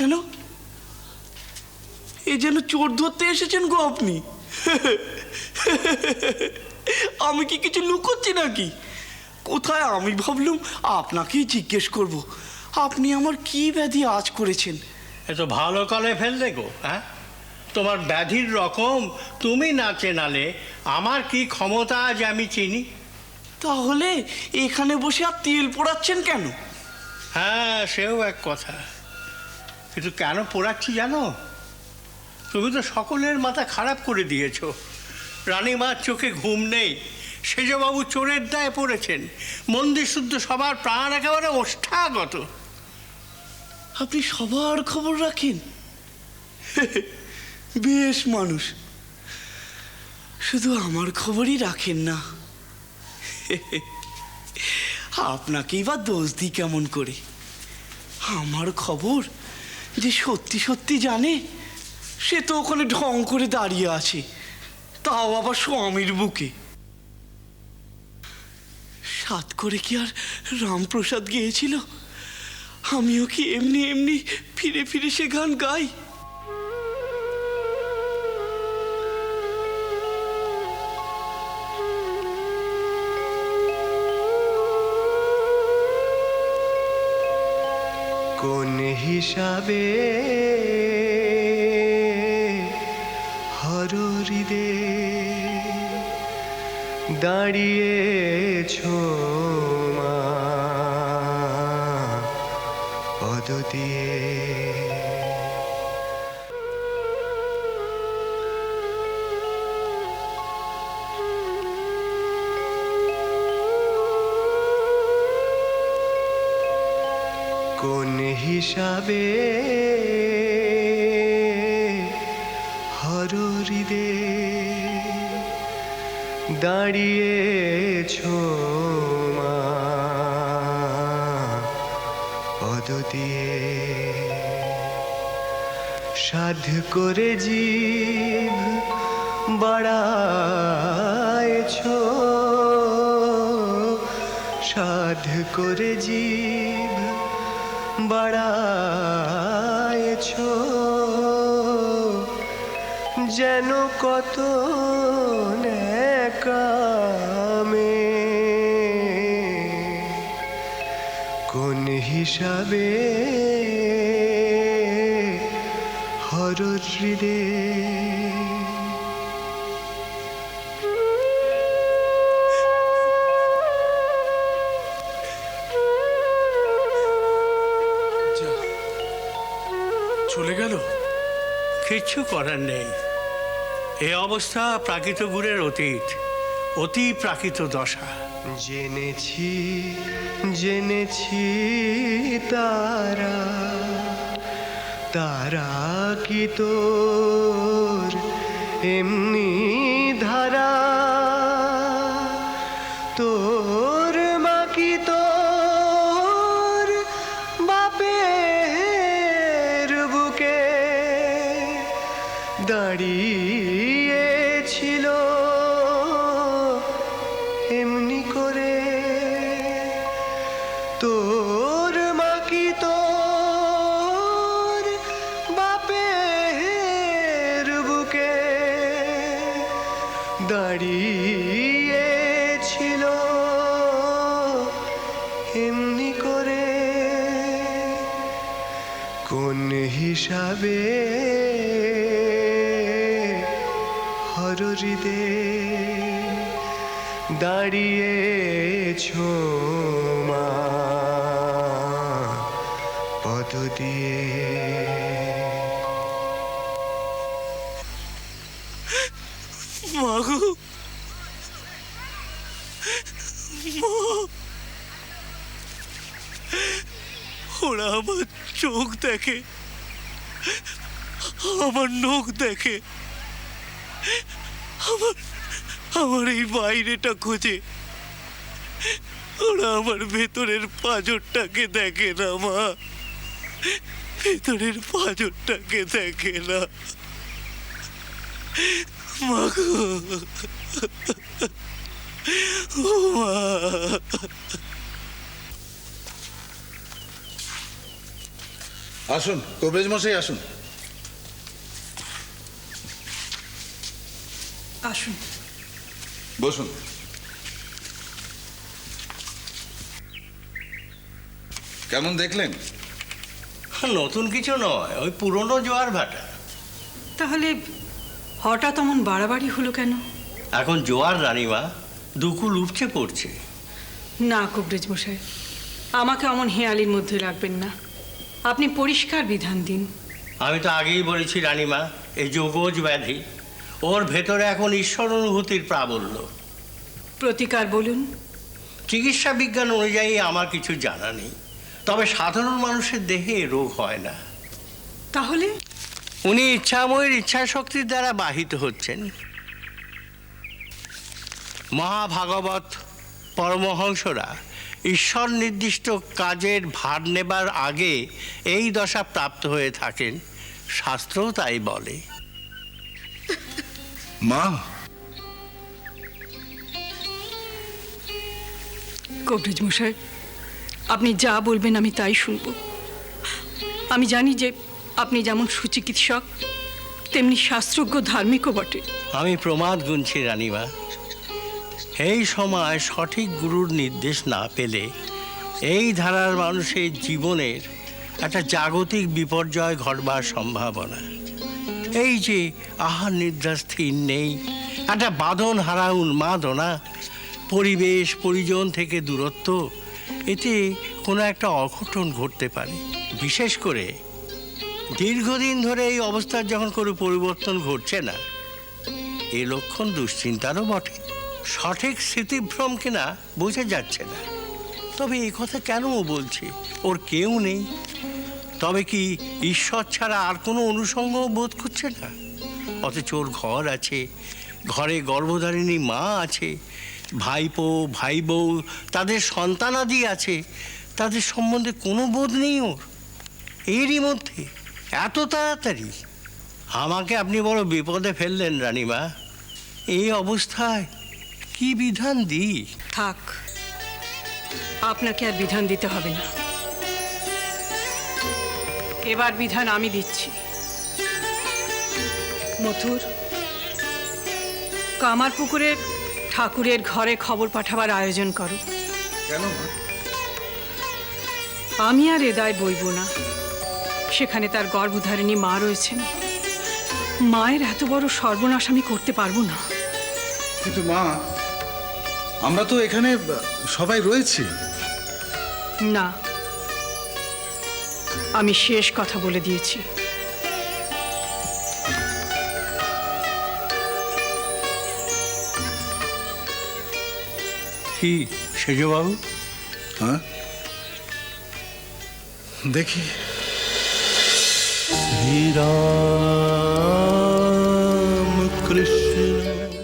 কেন, এ যেন চোর ধরতে এসেছেন গো আপনি? আমি কি কিছু লুকোচ্ছি নাকি? কোথায়? আমি ভাবলুম আপনাকেই জিজ্ঞেস করব, আপনি আমার কি ব্যাধি আজ করেছেন? এ তো ভালো কালে ফেললে গো। হ্যাঁ, তোমার ব্যাধির রকম তুমি না চেনালে আমার কি ক্ষমতা আজ আমি চিনি। তাহলে এখানে বসে আর তেল পোড়াচ্ছেন কেন? হ্যাঁ, সেও এক কথা, কিন্তু কেন পোড়াচ্ছি জানো? তুমি তো সকলের মাথা খারাপ করে দিয়েছো। রানীমার চোখে ঘুম নেই, সেজবাবু চোরের দায়ে পড়েছেন, মন্দির শুদ্ধ সবার প্রাণ একেবারে ওষ্ঠাগত। আপনি সবার খবর রাখেন? বেশ মানুষ, শুধু আমার খবরই রাখেন না। আপনাকেই বা দোষ দিই কেমন করে? আমার খবর যে সত্যি সত্যি জানে সে তো ওখানে ঢং করে দাঁড়িয়ে আছে, তাও আবার স্বামীর বুকে। সাত করে কি আর রামপ্রসাদ গিয়েছিল? আমিও কি এমনি এমনি ফিরে ফিরে সে গান গাই? কোন হিসাবে হরিদে দাঁড়িয়েছো মা পদ দিয়ে? কোন হিসাবে হরিদে দাঁড়িয়েছো মা পদ দিয়ে? সাধ করে জীব বাড়ায়েছো, সাধ করে জীব বাড়ায়েছো, যেন কত নেকামে। কোন হিসাবে হরিদে? চলে গেল? কিচ্ছু করার নেই, এ অবস্থা প্রাকৃত গুণের অতীত, অতি প্রাকৃত দশা। জেনেছি জেনেছি তারা, তারা কি তোর এমনি ধারা? তোর মা কি তোর বাপের বুকে দাঁড়িয়েছিল এমনি করে? তোর মা কি তোর বাপের বুকে দাঁড়িয়েছিল এমনি করে? কোন হিসাবে হরিদে দাঁড়িয়েছো মা পদ দিয়ে? মাগো, ওরা আমার চোখ দেখে, আমার নখ দেখে, আমার আমার এই বাইরেটা খোঁজে, ওরা আমার ভেতরের পাঁজরটাকে দেখে না মা, ভেতরের পাঁজরটাকে দেখে না। মাগো, ও মা। আসুন কবিরাজ মশাই, আসুন। আসুন। বসুন। কেমন দেখলেন? নতুন কিছু নয়, ওই পুরনো জোয়ার ভাটা। তাহলে হঠাৎ এমন বাড়াবাড়ি হলো কেন? এখন জোয়ার রানীমা, দুকুল উপচে পড়ছে। না কবিরাজ মশাই, আমাকে অমন হেয়ালির মধ্যে রাখবেন না। আপনি পরিষ্কার বিধান দিন। আমি তো আগেই বলেছি রানীমা, এই যোগজ ব্যাধি, ওর ভেতরে এখন ঈশ্বর অনুভূতির প্রাবল্য। প্রতিকার বলুন। চিকিৎসা বিজ্ঞান অনুযায়ী আমার কিছু জানা নেই, তবে সাধারণ মানুষের দেহে এ রোগ হয় না। তাহলে উনি ইচ্ছাময়ের ইচ্ছা শক্তির দ্বারা বাহিত হচ্ছেন। মহাভাগবত পরমহংসরা ঈশ্বর নির্দিষ্ট কাজের ভার নেবার আগে এই দশা প্রাপ্ত হয়ে থাকেন, শাস্ত্রও তাই বলে। মা, কবিরাজ মশাই, আপনি যা বলবেন আমি তাই শুনব। আমি জানি যে আপনি যেমন সুচিকিৎসক তেমনি শাস্ত্রজ্ঞ ধার্মিকও বটে। আমি প্রমাদ গুনছি রানীমা, এই সময় সঠিক গুরুর নির্দেশ না পেলে এই ধারার মানুষের জীবনের একটা জাগতিক বিপর্যয় ঘটবার সম্ভাবনা। এই যে আহার নিদ্রা স্থির নেই, একটা বাঁধন হারা উন্মাদনা, পরিবেশ পরিজন থেকে দূরত্ব, এতে কোনো একটা অঘটন ঘটতে পারে। বিশেষ করে দীর্ঘদিন ধরে এই অবস্থার যখন কোনো পরিবর্তন ঘটছে না, এ লক্ষণ দুশ্চিন্তারও বটে। সঠিক স্মৃতিভ্রম কিনা বোঝা যাচ্ছে না। তবে এ কথা কেন ও বলছে? ওর কেউ নেই, তবে কি ঈশ্বর ছাড়া আর কোনো অনুষঙ্গ বোধ করছে না? অথচ ওর ঘর আছে, ঘরে গর্ভধারিণী মা আছে, ভাইপো ভাই বউ, তাদের সন্তানাদি আছে, তাদের সম্বন্ধে কোনো বোধ নেই ওর। এরই মধ্যে এত তাড়াতাড়ি আমাকে আপনি বড় বিপদে ফেললেন রানীমা। এই অবস্থায় কি বিধান দিই? থাক, আপনাকে আর বিধান দিতে হবে না। এবার বিধান আমি দিচ্ছি। মথুর, কামারপুকুরের ঠাকুরের ঘরে খবর পাঠাবার আয়োজন করো। কেন মা? আমি আর এ দায় বইব না। সেখানে তার গর্ভধারিণী মা রয়েছেন। মায়ের এত বড় সর্বনাশ আমি করতে পারবো না। কিন্তু মা, আমরা তো এখানে সবাই রয়েছি। না, আমি শেষ কথা বলে দিয়েছি। কি সেজবাবু? হ্যাঁ, দেখি। শ্রীরাম কৃষ্ণ